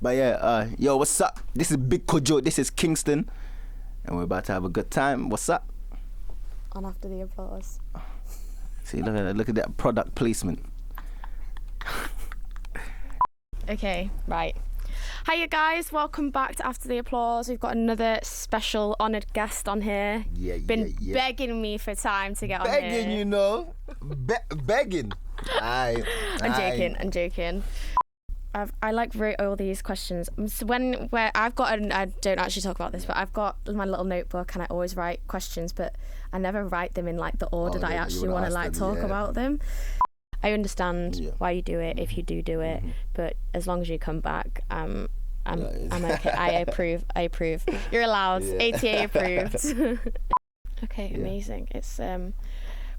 But yeah, yo, what's up? This is Big Kojo, this is Kingston, and we're about to have a good time. What's up? On after the applause. See, look at that product placement. Okay, right. Hiya guys, welcome back to After the Applause. We've got another special honoured guest on here. Been begging me for time to get on here. Begging, you know. Begging. I'm joking. I like wrote all these questions. So I don't actually talk about this, but I've got my little notebook and I always write questions, but I never write them in like the order that I actually want to talk about them. I understand why you do it if you do it, but as long as you come back, I'm okay. I approve. You're allowed. ATA approved. Okay, amazing. It's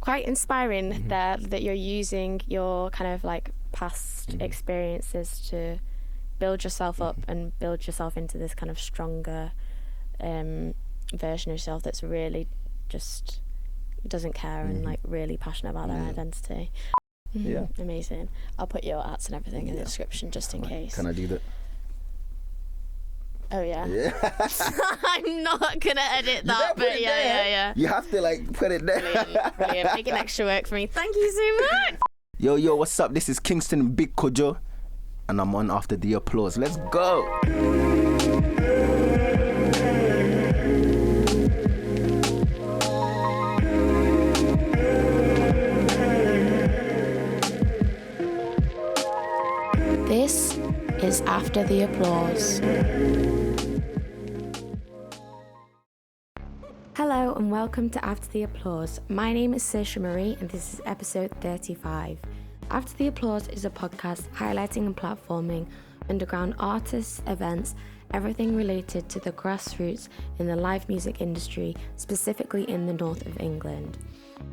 quite inspiring that you're using your kind of like past experiences to build yourself up and build yourself into this kind of stronger version of yourself that's really just doesn't care and like really passionate about their identity. Yeah, amazing. I'll put your arts and everything in the description just in case. Can I do that? Oh yeah. I'm not gonna edit that, but yeah. You have to like put it there. Brilliant. Making extra work for me. Thank you so much. Yo, what's up? This is Kingston Big Kojo, and I'm on After the Applause. Let's go. This is After the Applause. Hello and welcome to After the Applause. My name is Saoirse Marie and this is episode 35. After the Applause is a podcast highlighting and platforming underground artists, events, everything related to the grassroots in the live music industry, specifically in the north of England.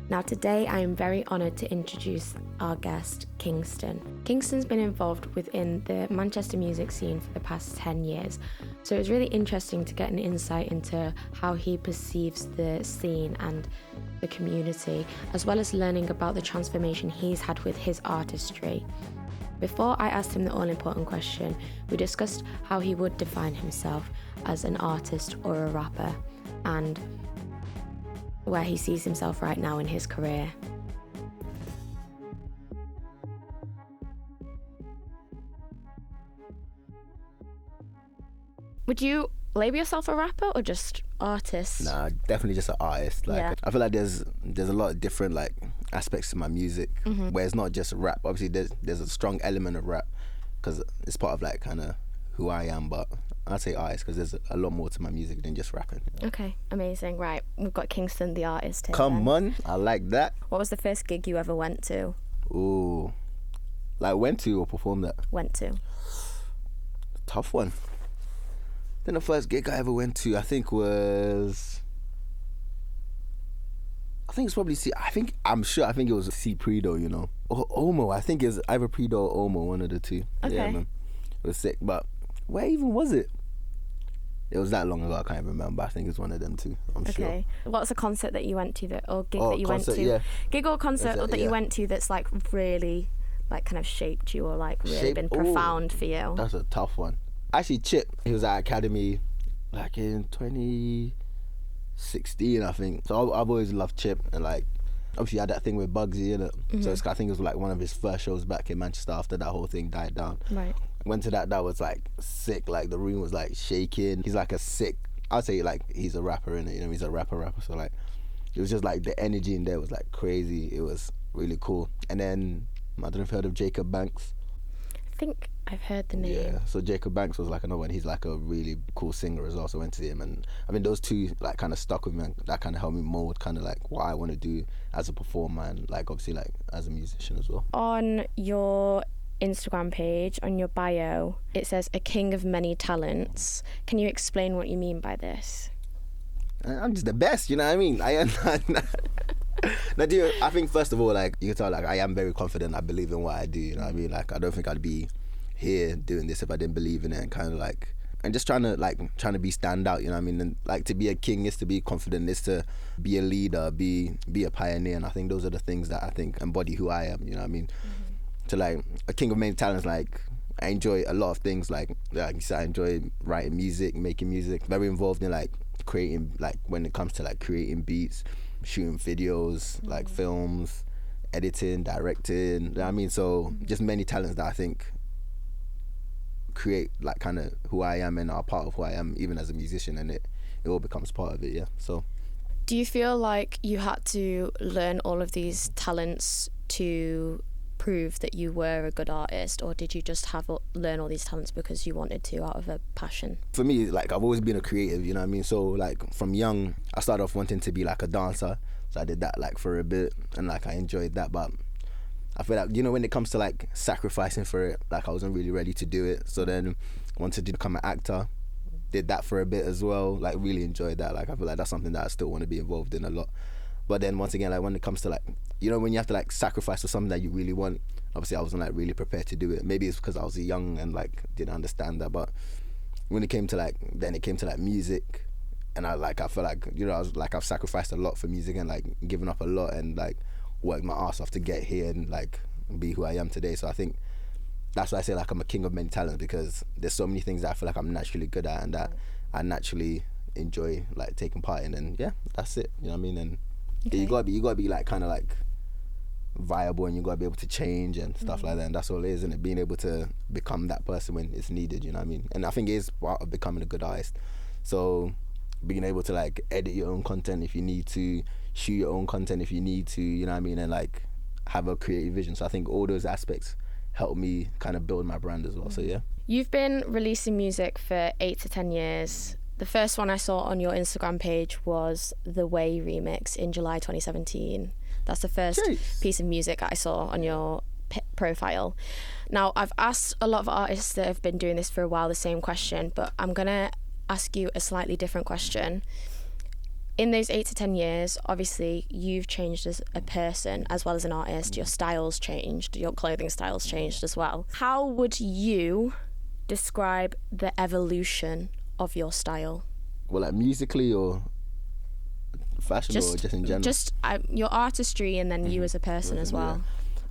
Now today I am very honoured to introduce our guest, Kingston. Kingston's been involved within the Manchester music scene for the past 10 years, so it was really interesting to get an insight into how he perceives the scene and the community, as well as learning about the transformation he's had with his artistry. Before I asked him the all-important question, we discussed how he would define himself as an artist or a rapper, and where he sees himself right now in his career. Would you label yourself a rapper or just artist? Nah, definitely just an artist. I feel like there's a lot of different like aspects to my music where it's not just rap. Obviously there's a strong element of rap because it's part of like kind of who I am, but I'd say artist because there's a lot more to my music than just rapping. Okay, amazing. Right, we've got Kingston the artist here. Come on, I like that. What was the first gig you ever went to? Ooh, like went to or performed at? Went to. Tough one. Then the first gig I ever went to, I think it was C Predo, you know, or Omo. I think it's either Predo or Omo, one of the two. Okay. Yeah, man, it was sick. But where even was it? It was that long ago, I can't remember. I think it's one of them too, I'm sure. Okay. What's a concert that you went to you went to? Yeah. Gig or concert that you went to that's like really like kind of shaped you or like really been profound for you? That's a tough one. Actually, Chip, he was at Academy like in 2016, I think. So I've always loved Chip, and like obviously he had that thing with Bugsy in it. So I think it was like one of his first shows back in Manchester after that whole thing died down. Right. Went to that was like sick. Like the room was like shaking. He's like I'd say like he's a rapper in it, you know, he's a rapper. So like it was just like the energy in there was like crazy. It was really cool. And then I don't know if you've heard of Jacob Banks. I think I've heard the name. Yeah, so Jacob Banks was like another one. He's like a really cool singer as well. So I went to him, and I mean those two like kind of stuck with me. And that kind of helped me mold kind of like what I want to do as a performer and like obviously like as a musician as well. On your Instagram page, on your bio, it says a king of many talents. Can you explain what you mean by this? I'm just the best, you know what I mean? I am. I think first of all, like you can tell, like I am very confident. I believe in what I do. You know what I mean? Like I don't think I'd be here doing this if I didn't believe in it, and kind of like and just trying to be stand out. You know what I mean? And like to be a king is to be confident, is to be a leader, be a pioneer. And I think those are the things that I think embody who I am. You know what I mean? So like a king of many talents, like I enjoy a lot of things, like you said, I enjoy writing music, making music, very involved in like creating, like when it comes to like creating beats, shooting videos, like films, editing, directing, you know what I mean? So just many talents that I think create like kind of who I am and are part of who I am even as a musician, and it all becomes part of it. Yeah. So do you feel like you had to learn all of these talents to prove that you were a good artist, or did you just learn all these talents because you wanted to out of a passion? For me, like I've always been a creative, you know what I mean? So like from young, I started off wanting to be like a dancer, so I did that like for a bit, and like I enjoyed that, but I feel like, you know, when it comes to like sacrificing for it, like I wasn't really ready to do it. So then wanted to become an actor, did that for a bit as well, like really enjoyed that. Like I feel like that's something that I still want to be involved in a lot. But then once again, like when it comes to like, you know, when you have to like sacrifice for something that you really want, obviously I wasn't like really prepared to do it. Maybe it's because I was young and like didn't understand that. But when it came to like, then it came to like music, and I feel like, you know, I was like, I've sacrificed a lot for music and like given up a lot and like worked my ass off to get here and like be who I am today. So I think that's why I say like I'm a king of many talents, because there's so many things that I feel like I'm naturally good at and that I naturally enjoy like taking part in, and yeah, that's it, you know what I mean? And you gotta be like kind of like viable, and you gotta be able to change and stuff like that, and that's all it is, isn't it? Being able to become that person when it's needed, you know what I mean? And I think it is part of becoming a good artist. So being able to like edit your own content if you need to, shoot your own content if you need to, you know what I mean, and like have a creative vision. So I think all those aspects help me kind of build my brand as well. So yeah. You've been releasing music for 8 to 10 years. The first one I saw on your Instagram page was the Way remix in July 2017. That's the first piece of music I saw on your profile. Now, I've asked a lot of artists that have been doing this for a while the same question, but I'm going to ask you a slightly different question. In those 8 to 10 years, obviously, you've changed as a person as well as an artist. Your style's changed, your clothing style's changed as well. How would you describe the evolution of your style? Well, like musically or fashion, or just in general? Just your artistry, and then you as a person as well.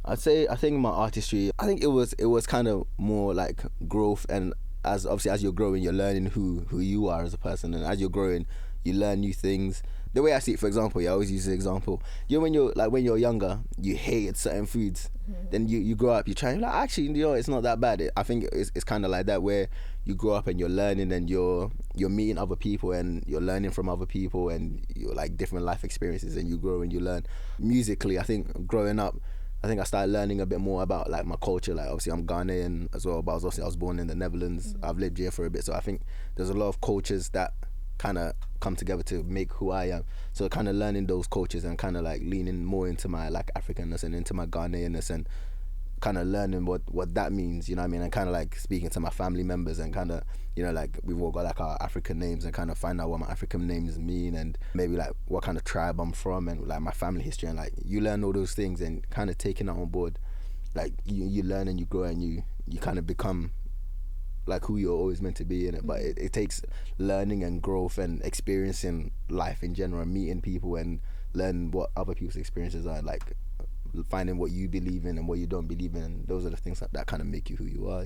Yeah. I think my artistry, I think it was kind of more like growth, and as you're growing, you're learning who you are as a person, and as you're growing, you learn new things. The way I see it, for example, I always use the example, you know, when you're younger, you hated certain foods, then you grow up, you try and like, actually, you know, it's not that bad. I think it's kind of like that, where you grow up and you're learning and you're meeting other people and you're learning from other people, and you're like different life experiences, and you grow and you learn. Musically, I think growing up, I think I started learning a bit more about like my culture. Like obviously I'm Ghanaian as well, but I was born in the Netherlands. I've lived here for a bit, so I think there's a lot of cultures that kind of come together to make who I am. So kind of learning those cultures and kind of like leaning more into my like Africanness and into my Ghanaianness, and kind of learning what that means, you know what I mean? And kind of like speaking to my family members and kind of, you know, like we've all got like our African names, and kind of find out what my African names mean, and maybe like what kind of tribe I'm from, and like my family history, and like you learn all those things and kind of taking that on board. Like you learn and you grow and you kind of become like who you're always meant to be in it. But it takes learning and growth and experiencing life in general, and meeting people and learn what other people's experiences are, like finding what you believe in and what you don't believe in, and those are the things that kind of make you who you are.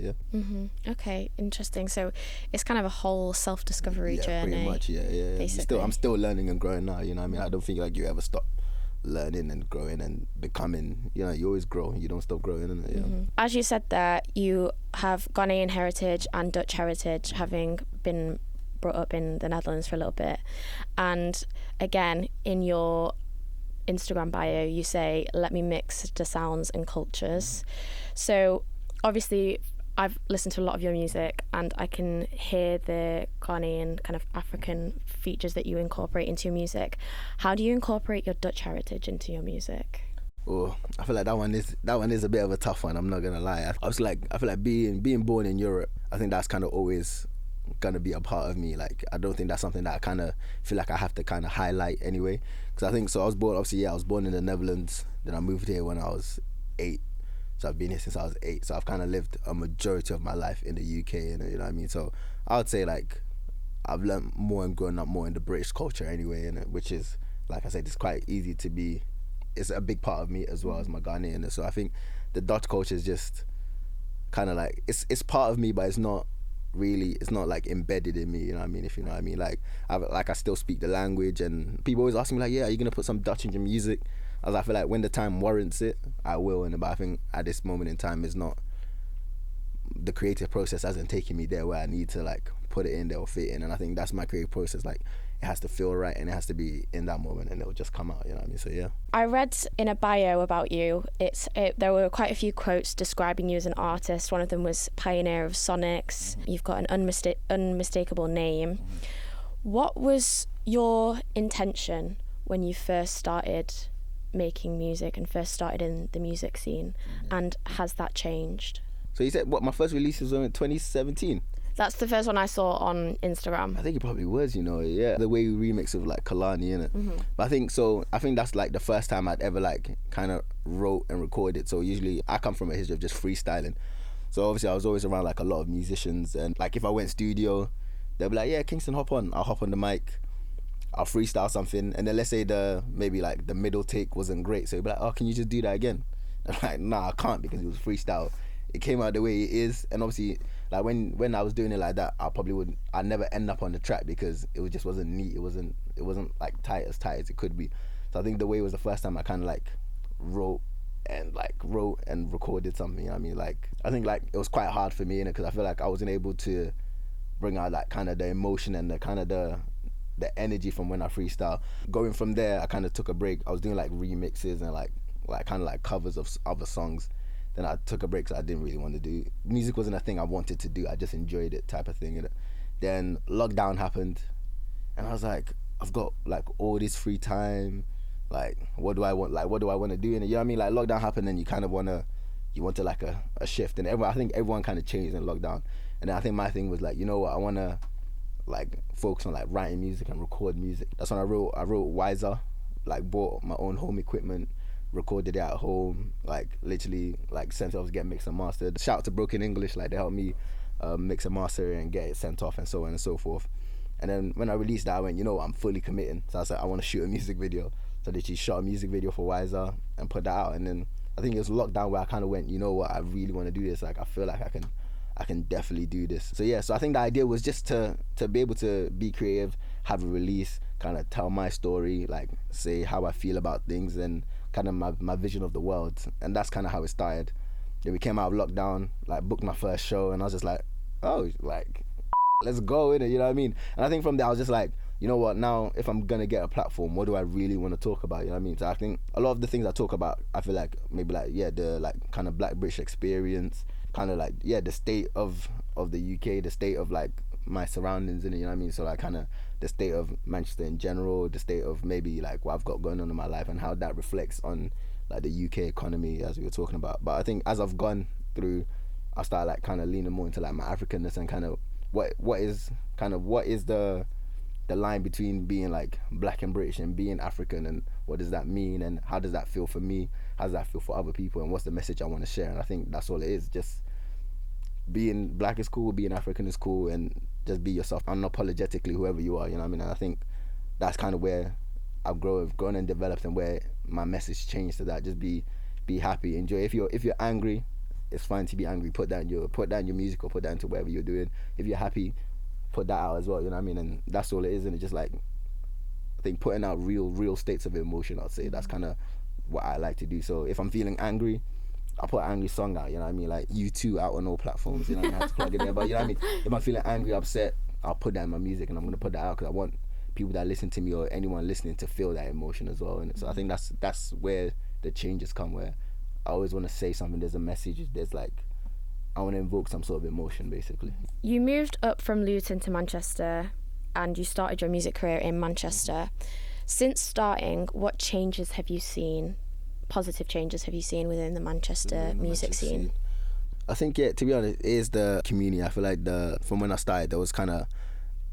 Okay, interesting. So it's kind of a whole self-discovery journey. Pretty much, yeah. I'm still learning and growing now, you know what I mean? I don't think like you ever stop learning and growing and becoming, you know, you always grow, you don't stop growing, innit? As you said there, you have Ghanaian heritage and Dutch heritage, having been brought up in the Netherlands for a little bit. And again, in your Instagram bio, you say, let me mix the sounds and cultures. So obviously I've listened to a lot of your music, and I can hear the Ghanaian kind of African features that you incorporate into your music. How do you incorporate your Dutch heritage into your music? Oh, I feel like that one is a bit of a tough one, I'm not gonna lie. I feel like being born in Europe, I think that's kind of always gonna be a part of me. Like I don't think that's something that I kind of feel like I have to kind of highlight anyway, because I think so. I was born in the Netherlands, then I moved here when I was 8, so I've been here since I was 8, so I've kind of lived a majority of my life in the UK, and you know what I mean. So I would say like I've learned more and grown up more in the British culture anyway, and which is, like I said, it's quite easy to be. It's a big part of me as well as my Ghanaian. So I think the Dutch culture is just kind of like it's part of me, but it's not like embedded in me, you know what I mean, if you know what I mean. Like I still speak the language, and people always ask me like, yeah, are you gonna put some Dutch in your music? I feel like when the time warrants it, I will. But I think at this moment in time, it's not, the creative process hasn't taken me there where I need to like put it in there or fit in. And I think that's my creative process. Like, it has to feel right, and it has to be in that moment, and it'll just come out, you know what I mean? So yeah. I read in a bio about you, there were quite a few quotes describing you as an artist. One of them was pioneer of sonics. You've got an unmistakable name. What was your intention when you first started making music and first started in the music scene, and has that changed? So you said, what, my first release was in 2017? That's the first one I saw on Instagram. I think it probably was, you know, yeah. The way you remix of like Kalani, innit? But I think that's like the first time I'd ever like kind of wrote and recorded. So usually I come from a history of just freestyling. So obviously I was always around like a lot of musicians, and like if I went studio, they'll be like, yeah, Kingston, hop on. I'll hop on the mic, I'll freestyle something, and then let's say maybe like the middle take wasn't great, so you'd be like, oh, can you just do that again? I'm like, nah, I can't, because it was freestyle. It came out the way it is, and obviously like when I was doing it like that, I'd never end up on the track because it just wasn't neat. It wasn't like tight as it could be. So I think the way was the first time I kind of like wrote and recorded something, you know what I mean? Like, I think like it was quite hard for me, innit, because I feel like I wasn't able to bring out like kind of the emotion and the kind of the energy from when I freestyle. Going from there, I kind of took a break. I was doing like remixes and like kind of like covers of other songs. Then I took a break because I didn't really want to do. Music wasn't a thing I wanted to do. I just enjoyed it, type of thing. Then lockdown happened, and I was like, I've got like all this free time. Like, what do I want? Like, what do I want to do? And you know what I mean? Like, lockdown happened, and you kind of want to like a shift. And I think everyone kind of changed in lockdown. And then I think my thing was like, you know what? I want to like focus on like writing music and record music. That's when I wrote Wiser. Like, bought my own home equipment, recorded it at home, like literally like sent it off to get mixed and mastered. Shout out to Broken English, like they helped me mix and master it and get it sent off and so on and so forth. And then when I released that, I went, you know what, I'm fully committing. So I was like, I want to shoot a music video. So I literally shot a music video for Wiser and put that out. And then I think it was lockdown where I kind of went, you know what, I really want to do this. Like, I feel like I can definitely do this. So yeah, so I think the idea was just to be able to be creative, have a release, kind of tell my story, like say how I feel about things and kind of my vision of the world. And that's kind of how it started. Then we came out of lockdown, like booked my first show, and I was just like, oh, like, let's go, innit, you know what I mean? And I think from there I was just like, you know what, now if I'm gonna get a platform, what do I really want to talk about, you know what I mean? So I think a lot of the things I talk about, I feel like maybe like, yeah, the like kind of Black British experience, kind of like, yeah, the state of the UK, the state of like my surroundings in it, you know what I mean? So like kind of the state of Manchester in general, the state of maybe like what I've got going on in my life and how that reflects on like the UK economy, as we were talking about. But I think as I've gone through, I started like kind of leaning more into like my Africanness and kind of what is the line between being like Black and British and being African, and what does that mean, and how does that feel for me, how does that feel for other people, and what's the message I want to share. And I think that's all it is. Just being Black is cool, being African is cool, and just be yourself unapologetically, whoever you are, you know what I mean? And I think that's kind of where I've grown and developed, and where my message changed to that. Just be happy, enjoy. If you're angry, it's fine to be angry. Put that in your music, or put that into whatever you're doing. If you're happy, put that out as well, you know what I mean? And that's all it is. And it's just like, I think putting out real states of emotion, I'd say that's kind of what I like to do. So if I'm feeling angry, I'll put an angry song out, you know what I mean? Like U2 out on all platforms, you know what I mean? I have to plug it in. But you know what I mean? If I'm feeling angry, upset, I'll put that in my music, and I'm going to put that out because I want people that listen to me or anyone listening to feel that emotion as well. And so I think that's where the changes come, where I always want to say something, there's a message, there's like, I want to invoke some sort of emotion, basically. You moved up from Luton to Manchester, and you started your music career in Manchester. Since starting, what changes have you seen? Positive changes have you seen within the Manchester music scene? I think, yeah, to be honest, it is the community. I feel like from when I started, there was a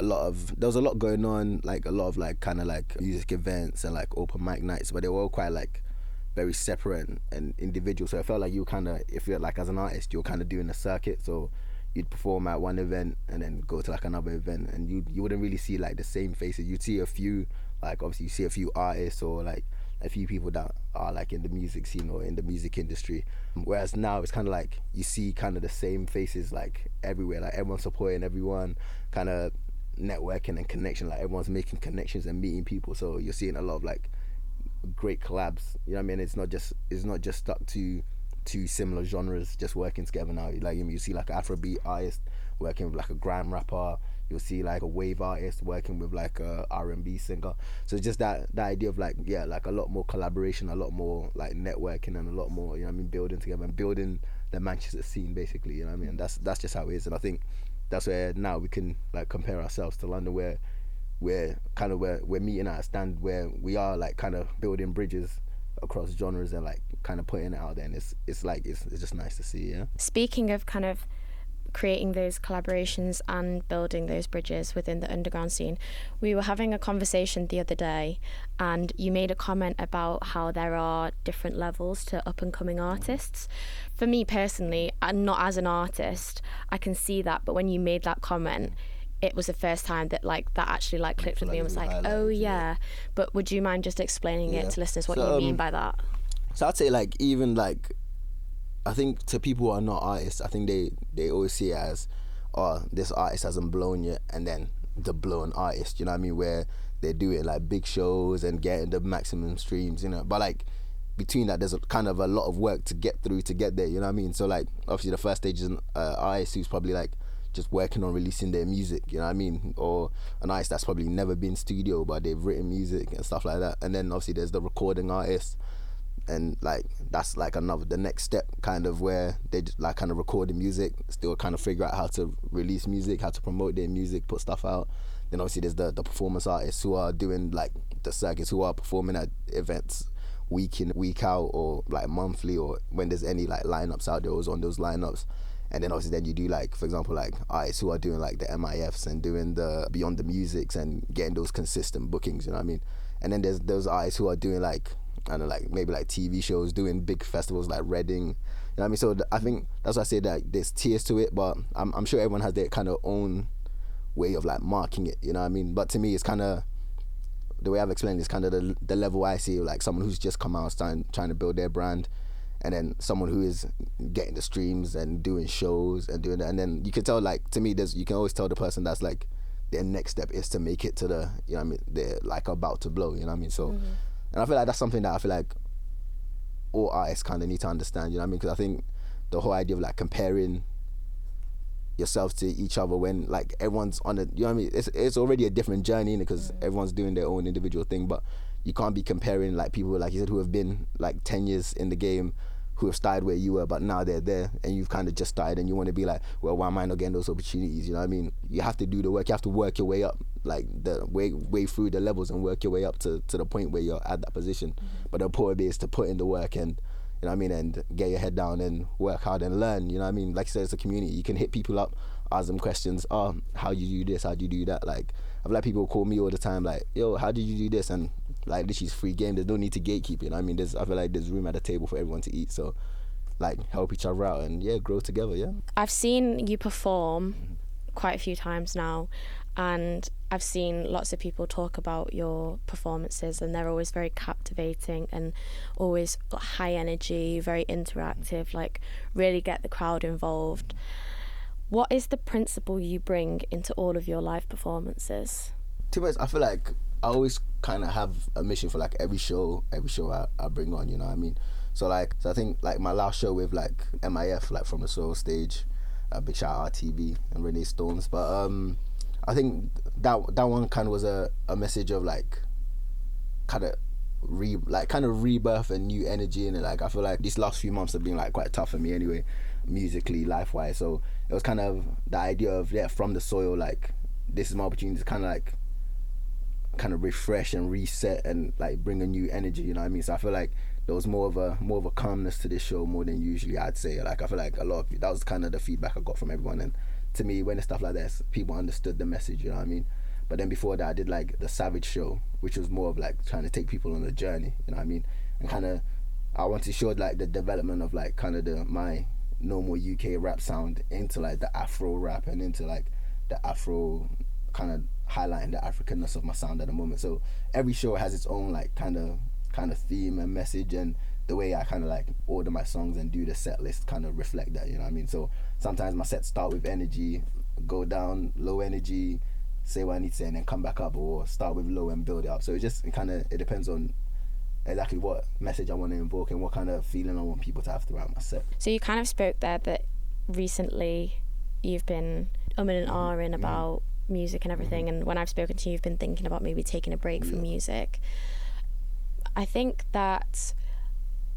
lot going on, like a lot of like kind of like music events and like open mic nights, but they were all quite like very separate and individual. So I felt like you kind of, if you're like as an artist, you're kind of doing a circuit. So you'd perform at one event and then go to like another event, and you wouldn't really see like the same faces. You'd see a few, like obviously you see a few artists or like a few people that are like in the music scene or in the music industry. Whereas now it's kind of like you see kind of the same faces like everywhere, like everyone's supporting everyone, kind of networking and connection, like everyone's making connections and meeting people. So you're seeing a lot of like great collabs, you know what I mean? It's not just stuck to two similar genres just working together now. Like you see like Afrobeat artist working with like a grime rapper, you'll see like a wave artist working with like a R&B singer. So it's just that idea of like, yeah, like a lot more collaboration, a lot more like networking, and a lot more, you know what I mean, building together and building the Manchester scene basically, you know what I mean? And that's just how it is. And I think that's where now we can like compare ourselves to London, where we're meeting at a stand where we are like kind of building bridges across genres and like kind of putting it out there, and it's just nice to see. Yeah, speaking of kind of creating those collaborations and building those bridges within the underground scene, we were having a conversation the other day and you made a comment about how there are different levels to up and coming artists. For me personally, and not as an artist, I can see that, but when you made that comment, it was the first time that like that actually like clicked with me and was like, oh yeah. But would you mind just explaining it to listeners what you mean by that? So I'd say like, even like, I think to people who are not artists, I think they always see it as, oh, this artist hasn't blown yet, and then the blown artist, you know what I mean, where they do it like big shows and getting the maximum streams, you know. But like between that, there's a kind of a lot of work to get through to get there, you know what I mean. So like obviously the first stage is an artist who's probably like just working on releasing their music, you know what I mean, or an artist that's probably never been studio but they've written music and stuff like that. And then obviously there's the recording artist, and like that's like the next step, kind of where they just like kind of recording music, still kind of figure out how to release music, how to promote their music, put stuff out. Then obviously there's the performance artists who are doing like the circuits, who are performing at events week in week out, or like monthly, or when there's any like lineups out there, or on those lineups. And then obviously then you do like, for example, like artists who are doing like the MIFs and doing the Beyond the Musics and getting those consistent bookings, you know what I mean. And then there's those artists who are doing like, I don't know, like maybe like TV shows, doing big festivals like Reading, you know what I mean. So I think that's why I say that there's tiers to it, but I'm sure everyone has their kind of own way of like marking it, you know what I mean. But to me, it's kind of, the way I've explained is kind of the level I see, like someone who's just come out trying to build their brand, and then someone who is getting the streams and doing shows and doing that. And then you can tell, like, to me, you can always tell the person that's like, their next step is to make it to the, you know what I mean, they're like about to blow, you know what I mean. So and I feel like that's something that I feel like all artists kind of need to understand, you know what I mean, because I think the whole idea of like comparing yourself to each other when like everyone's on a, you know what I mean, it's already a different journey, because everyone's doing their own individual thing. But you can't be comparing like people, like you said, who have been like 10 years in the game, who have started where you were, but now they're there and you've kind of just started, and you want to be like, well, why am I not getting those opportunities? You know what I mean? You have to do the work. You have to work your way up, like the way through the levels, and work your way up to the point where you're at that position. But the important bit is to put in the work, and you know what I mean, and get your head down and work hard and learn, you know what I mean. Like I said, it's a community. You can hit people up, ask them questions. Oh, how do you do this? How do you do that? Like, I've had people call me all the time like, yo, how did you do this? And like, this is free game. There's no need to gatekeep, you know what I mean. I feel like there's room at the table for everyone to eat. So like, help each other out and yeah, grow together. Yeah, I've seen you perform quite a few times now, and I've seen lots of people talk about your performances, and they're always very captivating and always high energy, very interactive, like really get the crowd involved. What is the principle you bring into all of your live performances? To be honest, I feel like I always kind of have a mission for like every show I bring on, you know what I mean. So I think like my last show with like MIF, like From the Soil Stage, big shout out RTB and Renee Stones. But I think that one kind of was a message of like kind of rebirth and new energy in it. Like I feel like these last few months have been like quite tough for me anyway, musically, life wise. So it was kind of the idea of from the soil, like this is my opportunity to kind of refresh and reset and like bring a new energy, you know what I mean. So I feel like there was more of a calmness to this show more than usually, I'd say. Like I feel like a lot of that was kind of the feedback I got from everyone, and to me, when it's stuff like this, people understood the message, you know what I mean. But then before that, I did like the Savage show, which was more of like trying to take people on a journey, you know what I mean, and kind of I wanted to show like the development of like kind of my normal UK rap sound into like the Afro rap and into like the Afro, kind of highlighting the Africanness of my sound at the moment. So every show has its own like kind of kind of theme and message, and the way I kind of like order my songs and do the set list kind of reflect that, you know what I mean? So sometimes my sets start with energy, go down, low energy, say what I need to say, and then come back up, or start with low and build it up. So it depends on exactly what message I want to invoke and what kind of feeling I want people to have throughout my set. So you kind of spoke there that recently you've been and ahhing about music and everything, and when I've spoken to you, you've been thinking about maybe taking a break from music. I think that,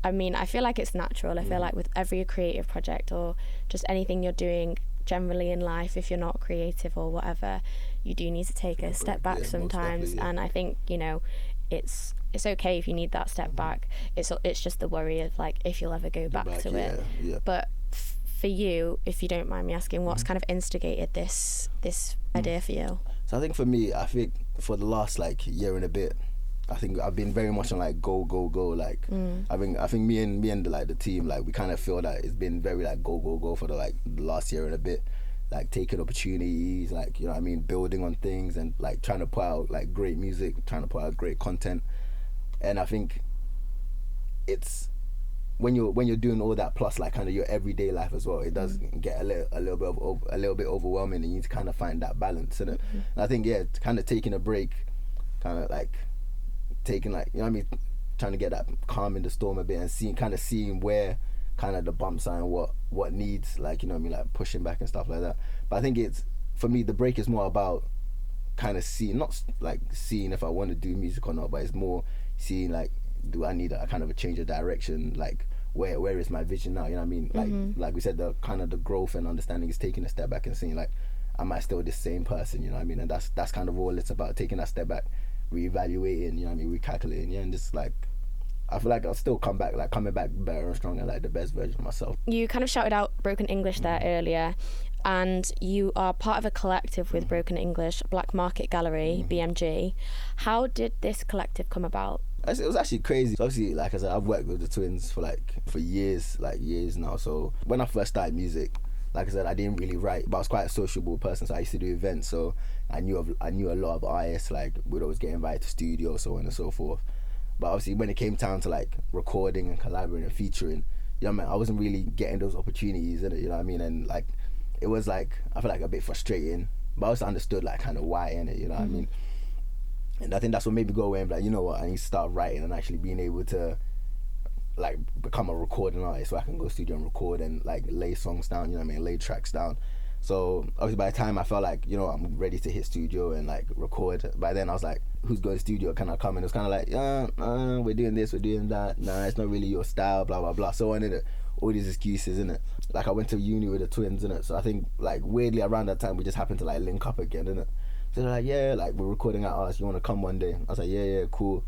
I mean, I feel like it's natural. I feel like with every creative project or just anything you're doing generally in life, if you're not creative or whatever, you do need to take a step back sometimes. And I think, you know, it's okay if you need that step back. It's just the worry of like if you'll ever go back to it. But for you, if you don't mind me asking, what's kind of instigated this idea for you? So I think for me, I think for the last like year and a bit, I think I've been very much on like go. Like I think me and like the team, like we kind of feel that it's been very like go for the last year and a bit, like taking opportunities, like, you know what I mean, building on things, and like trying to put out like great music, trying to put out great content. And I think it's when you're doing all that plus like kind of your everyday life as well, it does get a little bit overwhelming, and you need to kind of find that balance, innit? And I think kind of taking a break, kind of like taking like, you know what I mean, trying to get that calm in the storm a bit, and seeing where kind of the bumps are and what needs, like, you know what I mean, like pushing back and stuff like that. But I think it's, for me, the break is more about kind of not like seeing if I want to do music or not, but it's more seeing like, do I need a kind of a change of direction, like where is my vision now, you know what I mean? Like we said, the kind of the growth and understanding is taking a step back and seeing like, am I still the same person, you know what I mean? And that's kind of all it's about, taking that step back, reevaluating, you know what I mean, recalculating, and just like, I feel like I'll still coming back better and stronger, like the best version of myself. You kind of shouted out Broken English there earlier, and you are part of a collective with Broken English, Black Market Gallery, BMG. How did this collective come about? It was actually crazy. So obviously, like I said, I've worked with the twins for years now. So when I first started music, like I said, I didn't really write, but I was quite a sociable person, so I used to do events. So I knew a lot of artists, like we'd always get invited to studios, so on and so forth. But obviously when it came time to like recording and collaborating and featuring, you know what I mean, I wasn't really getting those opportunities, you know what I mean? And like, it was like, I feel like a bit frustrating, but I also understood like kind of why in it, you know what I mean? And I think that's what made me go away and be like, you know what, I need to start writing and actually being able to like become a recording artist, so I can go studio and record and like lay songs down, you know what I mean, lay tracks down. So obviously by the time I felt like, you know, I'm ready to hit studio and like record, by then I was like, who's going to studio, can I come? And it was kind of like, we're doing this, we're doing that, nah, it's not really your style, blah blah blah, so on, innit? All these excuses, innit? Like I went to uni with the twins, innit? So I think like weirdly around that time we just happened to like link up again, innit? So they're like, yeah, like we're recording at ours, you want to come one day? I was like, yeah, cool.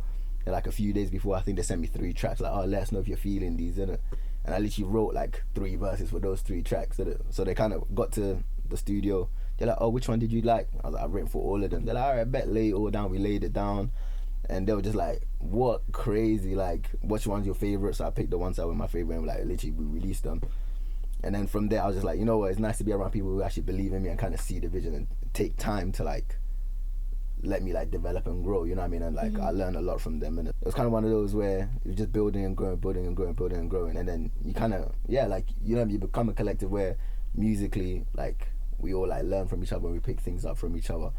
And like a few days before, I think they sent me 3 tracks, like, let us know if you're feeling these, innit? And I literally wrote like 3 verses for those 3 tracks, innit? So they kind of got to the studio, they're like, oh, which one did you like? I was like, I've written for all of them. They're like, alright, bet, lay it all down. We laid it down, and they were just like, what crazy, like, which one's your favorite? So I picked the ones that were my favorite, and like literally we released them. And then from there I was just like, you know what, it's nice to be around people who actually believe in me and kind of see the vision and take time to like let me like develop and grow, you know what I mean? And like I learned a lot from them, and it was kind of one of those where you're just building and growing, and then you kind of, like, you know, you become a collective where musically, like, we all like learn from each other and we pick things up from each other.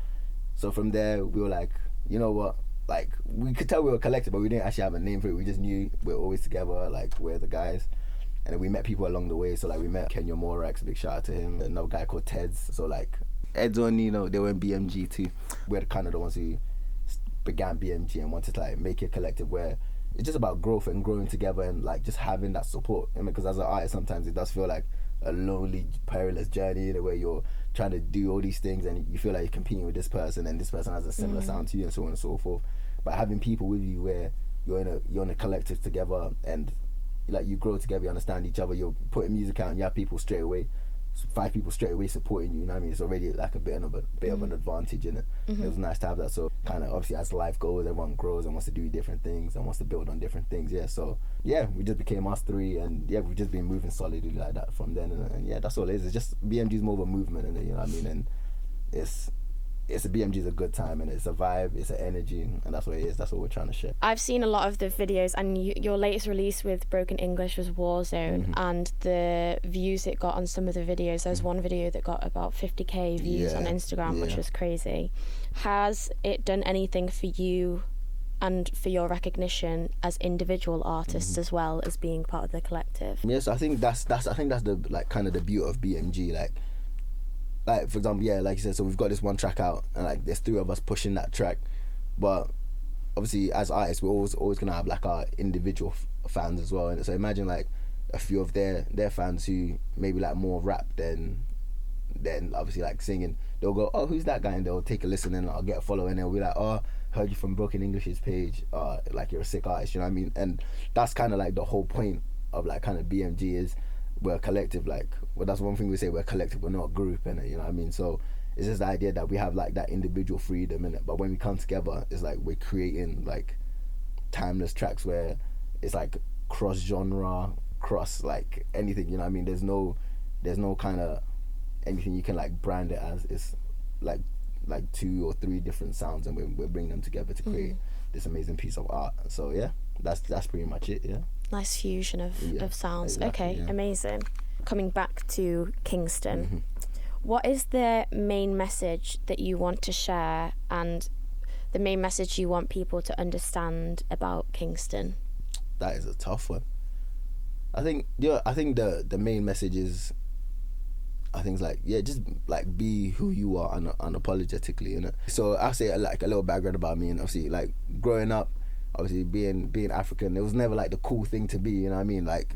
So from there we were like, you know what, like we could tell we were a collective, but we didn't actually have a name for it. We just knew we're always together, like we're the guys. And then we met people along the way. So like we met Kenya Morax, big shout out to him, another guy called Teds. So like Ed's on, you know, they were in BMG too. We're kind of the ones who began BMG and wanted to like make a collective where it's just about growth and growing together and like just having that support. I mean, because as an artist, sometimes it does feel like a lonely, perilous journey, you know, where you're trying to do all these things and you feel like you're competing with this person and this person has a similar sound to you and so on and so forth. But having people with you where you're in a collective together and like you grow together, you understand each other, you're putting music out and you have people straight away, 5 people straight away supporting you, you know what I mean? It's already like a bit of an advantage in it. It was nice to have that. So kind of obviously as life goes, everyone grows and wants to do different things and wants to build on different things. So we just became us 3, and we've just been moving solidly like that from then. And that's all it is. It's just BMG's more of a movement, and you know what I mean? And it's it's a BMG is a good time, and it's a vibe, it's an energy, and that's what it is. That's what we're trying to share. I've seen a lot of the videos, and your latest release with Broken English was Warzone, and the views it got on some of the videos. There's one video that got about 50k views on Instagram, which was crazy. Has it done anything for you and for your recognition as individual artists as well as being part of the collective? Yes, I think that's the like kind of the beauty of BMG, like for example, like you said, so we've got this one track out, and like there's 3 of us pushing that track, but obviously as artists we're always gonna have like our individual fans as well, and so imagine like a few of their fans who maybe like more rap than obviously like singing, they'll go, oh, who's that guy, and they'll take a listen, and I'll get a follow, and they'll be like, oh, heard you from Broken English's page, like you're a sick artist, you know what I mean? And that's kind of like the whole point of like kind of BMG is we're a collective. Like, well, that's one thing we say, we're a collective, we're not a group, and you know what I mean? So it's just the idea that we have like that individual freedom in it, but when we come together, it's like we're creating like timeless tracks where it's like cross genre, cross like anything, you know what I mean? There's no kind of anything you can like brand it as. It's like 2 or 3 different sounds, and we're bringing them together to create this amazing piece of art. So yeah, that's pretty much it. Yeah, nice fusion of sounds. Exactly, okay, amazing. Coming back to Kingston, what is the main message that you want to share, and the main message you want people to understand about Kingston? That is a tough one. I think the main message is, I think it's like, just like be who you are unapologetically, innit? So I'll say like a little background about me, and obviously like growing up, obviously being African, it was never like the cool thing to be, you know what I mean? Like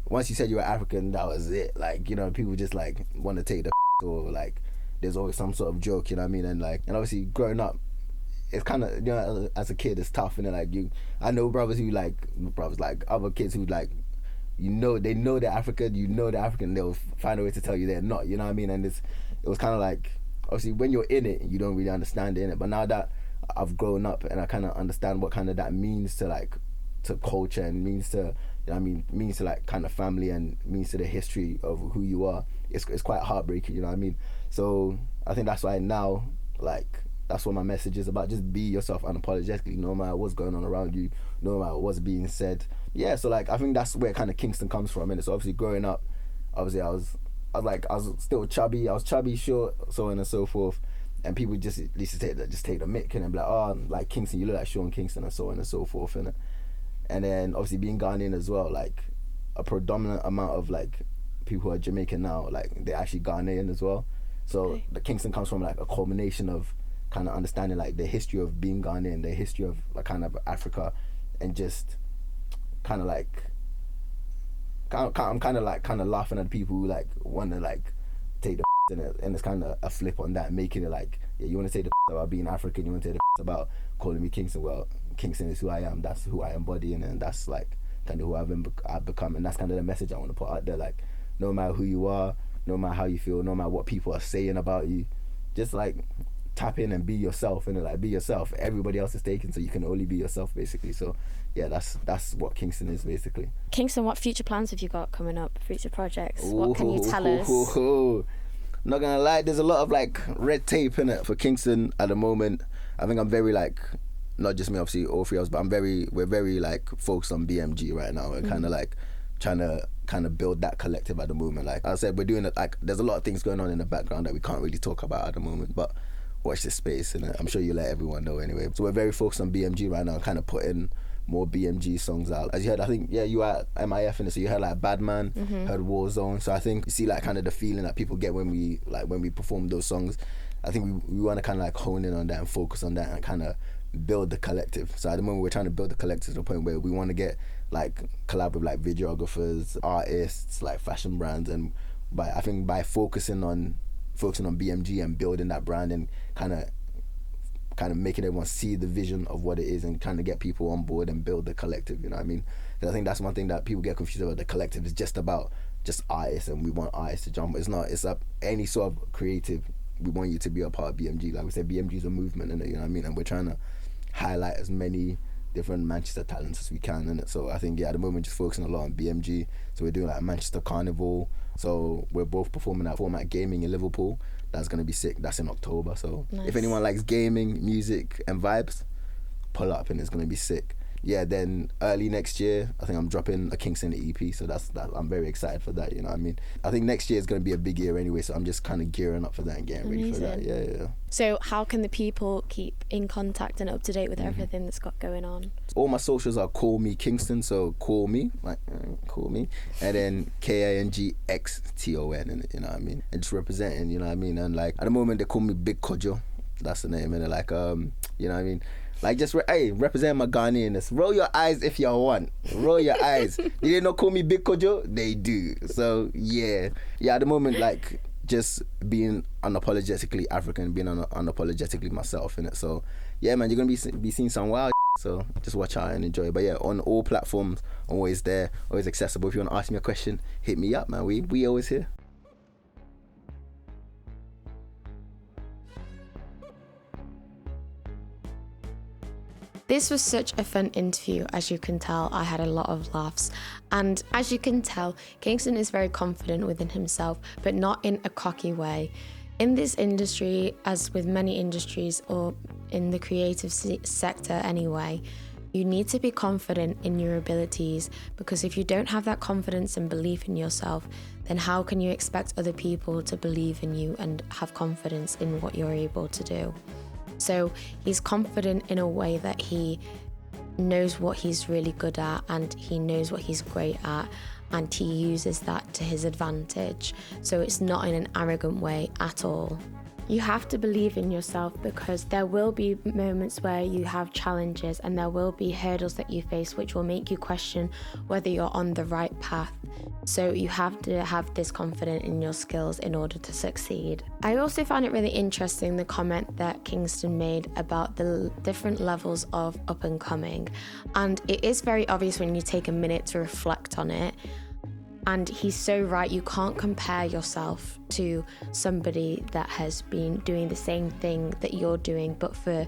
once you said you were African, that was it. Like, you know, people just like want to take the or like there's always some sort of joke, you know what I mean? And like, and obviously growing up, it's kind of, you know, as a kid it's tough, and like I know brothers like other kids who like, you know, they know they're African, they'll find a way to tell you they're not, you know what I mean? And it was kind of like, obviously when you're in it, you don't really understand it, but now that I've grown up and I kind of understand what kind of that means to like, to culture, and means to, you know what I mean, means to like kind of family, and means to the history of who you are, it's quite heartbreaking, you know what I mean? So I think that's why now, like, that's what my message is about. Just be yourself unapologetically, no matter what's going on around you, no matter what's being said. Yeah, so like I think that's where kind of Kingston comes from. And so obviously growing up, obviously I was still chubby, short, so on and so forth. And people just used to take the mick and be like, oh, like Kingston, you look like Sean Kingston, and so on and so forth. And then obviously being Ghanaian as well, like a predominant amount of like people who are Jamaican now, like they're actually Ghanaian as well. So the Kingston comes from like a culmination of kind of understanding like the history of being Ghanaian, the history of like kind of Africa, and just kind of like I'm kind of laughing at people who like want to like take the and it's kind of a flip on that, making it like, yeah, you want to say the about being African, you want to say the about calling me Kingston. Well, Kingston is who I am, that's who I embody, and that's like kind of who I've become, and that's kind of the message I want to put out there. Like, no matter who you are, no matter how you feel, no matter what people are saying about you, just like tap in and be yourself, and like be yourself. Everybody else is taken, so you can only be yourself, basically. So yeah, that's what Kingston is, basically. Kingston, what future plans have you got coming up? Future projects? What can you tell us? I'm not gonna lie, there's a lot of like red tape in it for Kingston at the moment. I think I'm very like, not just me, obviously all 3 of us, but we're very like focused on BMG right now. We're kind of like trying to kind of build that collective at the moment. Like I said, we're doing it, like there's a lot of things going on in the background that we can't really talk about at the moment, but watch this space, and I'm sure you'll let everyone know anyway. So we're very focused on BMG right now, kind of putting more BMG songs out. As you heard, I think, yeah, you were at MIF, and so you heard like Badman, heard Warzone. So I think you see like kind of the feeling that people get when we perform those songs. I think we want to kind of like hone in on that and focus on that and kind of build the collective. So at the moment we're trying to build the collective to the point where we want to get like collab with like videographers, artists, like fashion brands, and I think by focusing on BMG and building that brand and kind of making everyone see the vision of what it is and kind of get people on board and build the collective, you know what I mean? Because I think that's one thing that people get confused about. The collective is just about just artists, and we want artists to jump. It's not. It's any sort of creative. We want you to be a part of BMG. Like we said, BMG is a movement, and you know what I mean? And we're trying to highlight as many different Manchester talents as we can, and so I think, yeah, at the moment just focusing a lot on BMG. So we're doing like Manchester Carnival. So we're both performing at Format Gaming in Liverpool. That's going to be sick. That's in October. So Nice. if anyone likes gaming, music and vibes, pull up and it's going to be sick. Yeah, then early next year, I think I'm dropping a Kingston EP, so that I'm very excited for that, you know what I mean? I think next year is going to be a big year anyway, so I'm just kind of gearing up for that and getting ready for that. Yeah. So how can the people keep in contact and up to date with everything that's got going on? All my socials are Call Me Kingston, so call me, call me, and then KINGXTON, and you know what I mean? And just representing, you know what I mean? And like, at the moment, they call me Big Kojo, that's the name, and they're like, you know what I mean? Like, just, represent my Ghanaianness. Roll your eyes if you want. Roll your eyes. They not call me Big Kojo? They do. So, yeah. Yeah, at the moment, like, just being unapologetically African, being unapologetically myself, innit? So, yeah, man, you're going to be seeing some wild so just watch out and enjoy. But yeah, on all platforms, always there, always accessible. If you want to ask me a question, hit me up, man. We always here. This was such a fun interview. As you can tell, I had a lot of laughs. And as you can tell, Kingston is very confident within himself, but not in a cocky way. In this industry, as with many industries or in the creative sector anyway, you need to be confident in your abilities, because if you don't have that confidence and belief in yourself, then how can you expect other people to believe in you and have confidence in what you're able to do? So he's confident in a way that he knows what he's really good at and he knows what he's great at, and he uses that to his advantage. So it's not in an arrogant way at all. You have to believe in yourself, because there will be moments where you have challenges and there will be hurdles that you face which will make you question whether you're on the right path. So you have to have this confidence in your skills in order to succeed. I also found it really interesting, the comment that Kingston made about the different levels of up and coming. And it is very obvious when you take a minute to reflect on it. And he's so right, you can't compare yourself to somebody that has been doing the same thing that you're doing, but for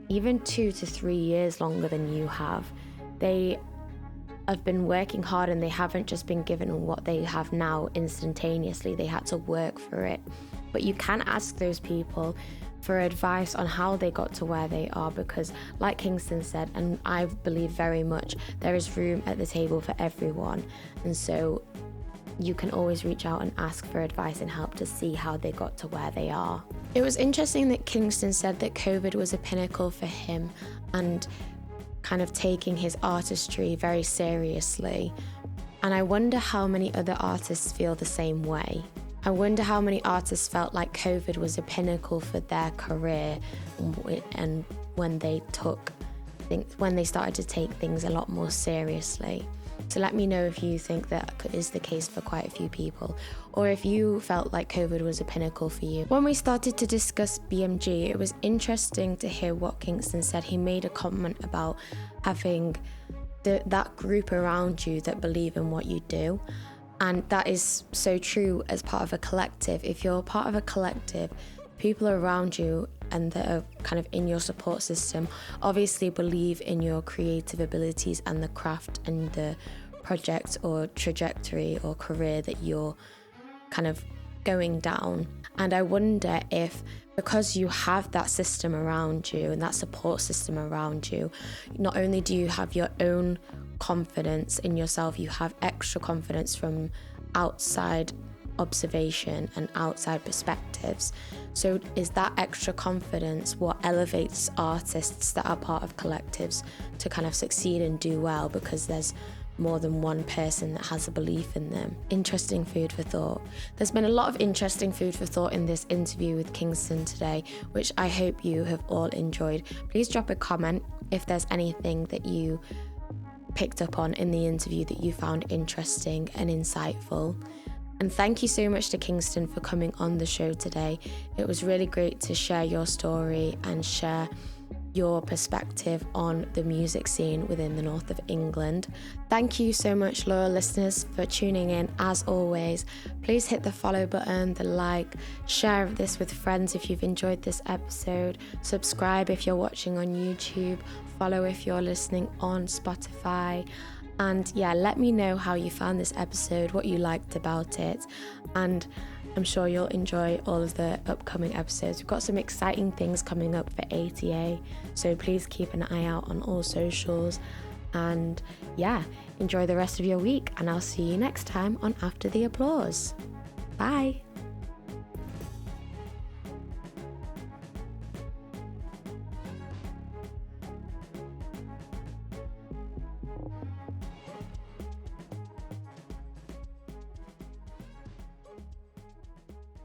even 2 to 3 years longer than you have. They have been working hard and they haven't just been given what they have now instantaneously. They had to work for it. But you can ask those people for advice on how they got to where they are, because like Kingston said, and I believe very much, there is room at the table for everyone. And so you can always reach out and ask for advice and help to see how they got to where they are. It was interesting that Kingston said that COVID was a pinnacle for him and kind of taking his artistry very seriously. And I wonder how many other artists feel the same way. I wonder how many artists felt like COVID was a pinnacle for their career, and when they started to take things a lot more seriously. So let me know if you think that is the case for quite a few people, or if you felt like COVID was a pinnacle for you. When we started to discuss BMG, it was interesting to hear what Kingston said. He made a comment about having that group around you that believe in what you do. And that is so true as part of a collective. If you're part of a collective, people around you and that are kind of in your support system obviously believe in your creative abilities and the craft and the project or trajectory or career that you're kind of going down. And I wonder if, because you have that system around you and that support system around you, not only do you have your own confidence in yourself, you have extra confidence from outside observation and outside perspectives. So is that extra confidence what elevates artists that are part of collectives to kind of succeed and do well, because there's more than one person that has a belief in them? Interesting food for thought. There's been a lot of interesting food for thought in this interview with Kingston today, which I hope you have all enjoyed. Please drop a comment if there's anything that you picked up on in the interview that you found interesting and insightful. And thank you so much to Kingston for coming on the show today. It was really great to share your story and share your perspective on the music scene within the north of England. Thank you so much, loyal listeners, for tuning in. As always, please hit the follow button, the like, share this with friends if you've enjoyed this episode, subscribe if you're watching on YouTube, follow if you're listening on Spotify. And yeah, let me know how you found this episode, what you liked about it. And I'm sure you'll enjoy all of the upcoming episodes. We've got some exciting things coming up for ATA, so please keep an eye out on all socials. And yeah, enjoy the rest of your week, and I'll see you next time on After the Applause. Bye.